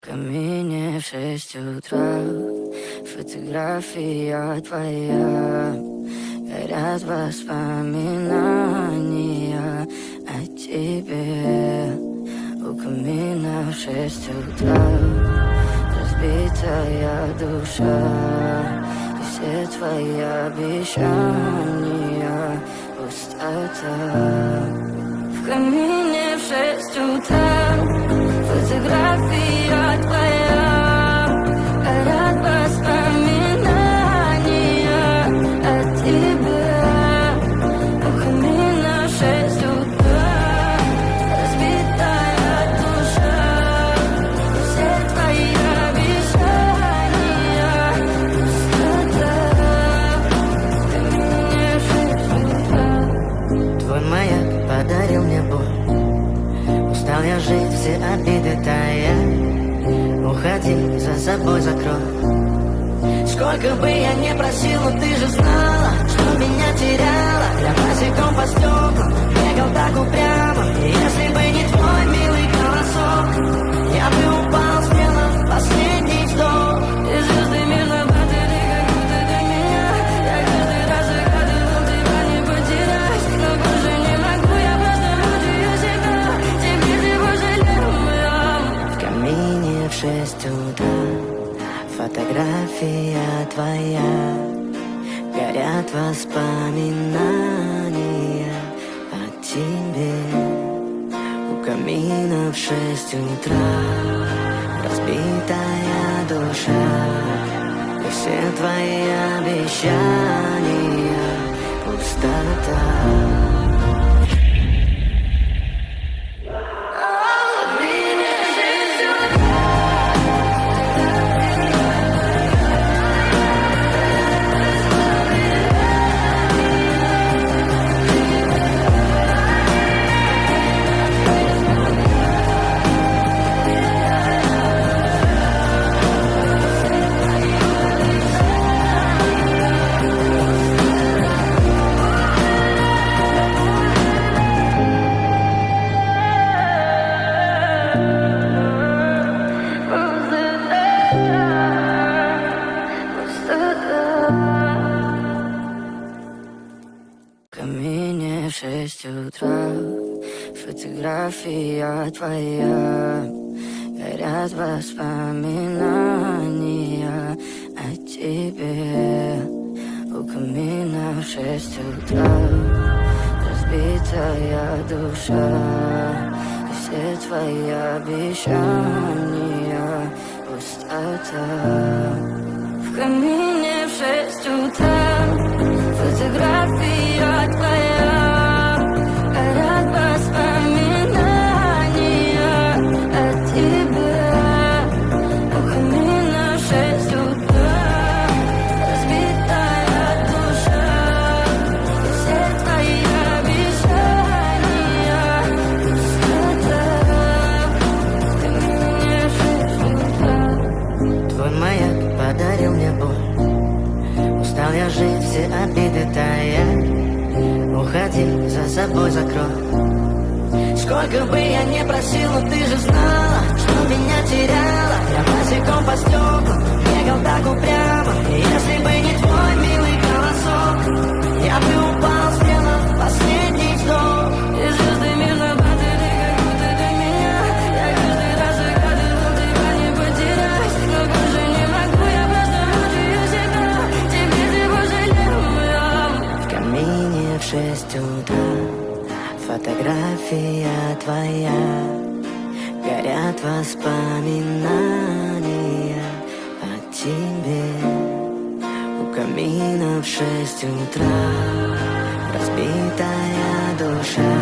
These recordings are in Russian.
В камине в 6 утра фотография твоя. Горят воспоминания о тебе. У камина в 6 утра разбитая душа. И все твои обещания пустота. В камине в 6 утра фотография твоя. Горят воспоминания о тебе. У камина в 6 утра разбитая душа. И все твои обещания пустота. В камине в 6 утра. Твой маяк подарил мне боль. Устал я жить, все обиды тая. Уходи, за собой закрой. Сколько бы я не просил, но ты же знала, что меня теряла. Я босиком по стеклам бегал так упрямо. И если бы не твой милый голосок, я бы упал, сделав последний вздох. И звезды мир наблюдали, как будто для меня. Я каждый раз загадывал тебя не потерять. Но больше не могу, я просто мучаю себя. Теперь ты пожалел меня. В камине в 6 утра фотография твоя. Горят воспоминания о тебе. У камина в 6 утра разбитая душа. И все твои обещания пустота. В камине в 6 утра фотография твоя. Горят воспоминания о тебе. У камина в 6 утра разбитая душа. И все твои обещания пустота. В камине в 6 утра фотография твоя. Горят воспоминания о тебе. У камина в 6 утра разбитая душа. И все твои обещания пустота. В камине в 6 утра. Твой маяк подарил мне боль. Устал я жить, все обиды тая. Уходи, за собой закрой. Сколько бы я не просил, но ты же знала, что меня теряла. Я босиком по стеклам бегал так упрямо. И если бы не твой милый голосок, я бы упал, сделав последний вздох. И звезды мир наблюдали, как будто для меня. Я каждый раз загадывал тебя не потерять. Но больше не могу, я просто мучаю себя. Теперь ты пожалел меня. В камине в 6 утра фотография твоя. Горят воспоминания о тебе. У камина в 6 утра разбитая душа.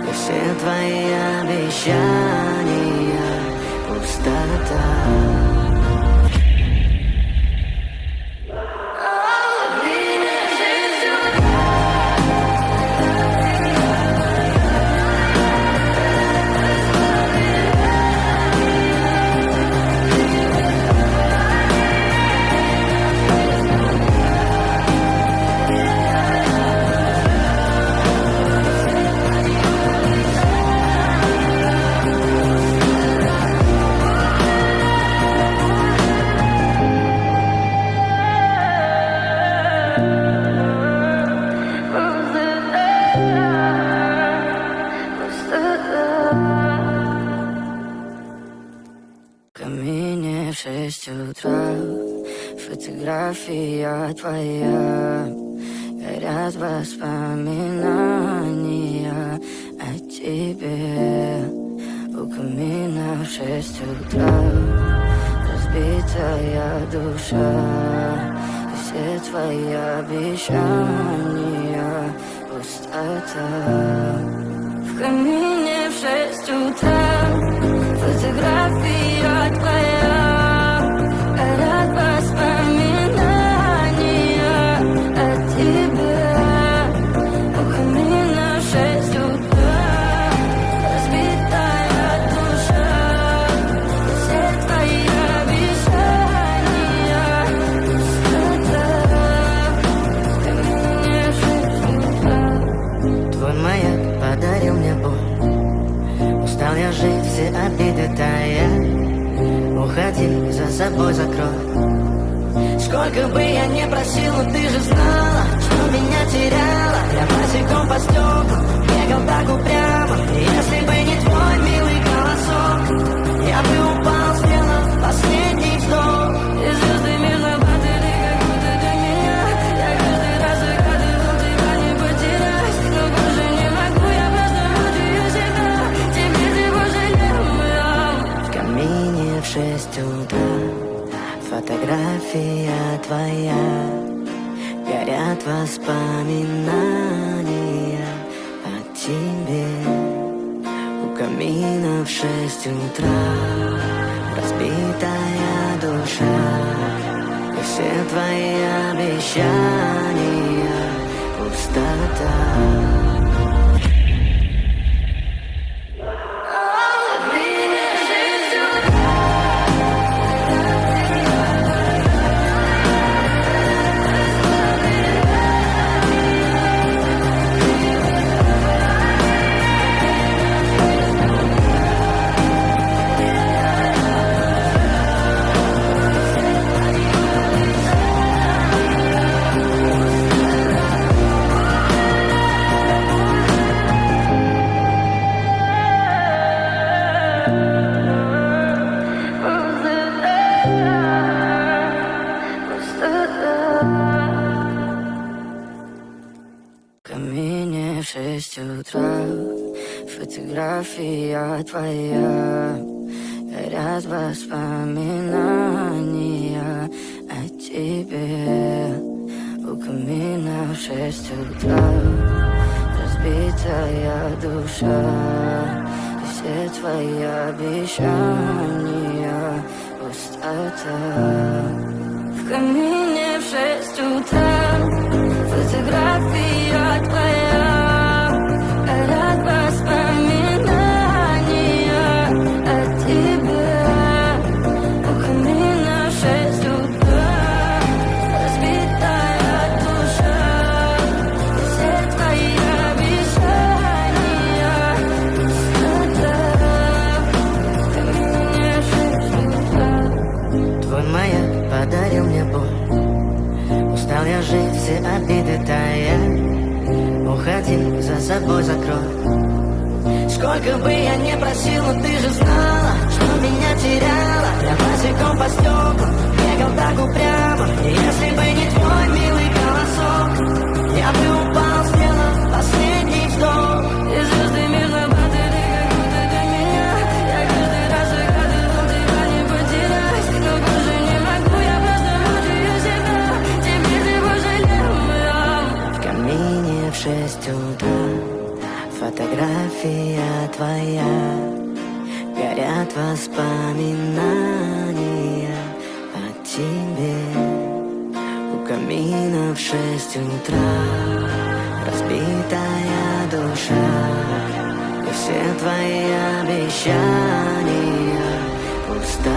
И все твои обещания пустота. В камине в 6 утра фотография твоя. Горят воспоминания о тебе. У камина в 6 утра разбитая душа. И все твои обещания пустота. В камине в 6 утра фотография твоя. Горят воспоминания о тебе. У камина в 6 утра разбитая душа. И все твои обещания пустота. В камине в 6 утра. Твой маяк подарил мне боль. Устал я жить, все обиды тая. Уходи, за собой закрой. Сколько бы я не просил, но ты же знала, что меня теряла. Я босиком по стеклам бегал так упрямо. Если бы не твой милый голосок, я бы упал, сделав последний вздох. И звезды между падали, как будто для меня. Я каждый раз загадывал тебя не потерять. Но больше не могу, я просто мучаю себя. Теперь ты пожалел меня. В камине в 6 утра фотография твоя. Горят воспоминания о тебе. У камина в 6 утра разбитая душа. И все твои обещания пустота. В камине в 6 утра фотография твоя. Горят воспоминания о тебе. У камина в 6 утра разбитая душа. И все твои обещания пустота. В камине в 6 утра фотография твоя. Горят воспоминания о тебе. У камина в 6 утра разбитая душа. И все твои обещания пустота. В камине в 6 утра. Твой маяк подарил мне боль. Устал я жить, все обиды тая. Уходи, за собой закрой. Сколько бы я не просил, но ты же знала, что меня теряла. Я босиком по стеклам бегал так упрямо. И если бы не твой милый голосок, я бы упал, сделав последний вздох. И звезды между падали, как будто для меня. Я каждый раз загадывал тебя не потерять. Но больше не могу, я просто мучаю себя. Теперь ты пожалел меня. В камине в 6 утра фотография твоя. Горят воспоминания о тебе. У камина в 6 утра разбитая душа. И все твои обещания пустота.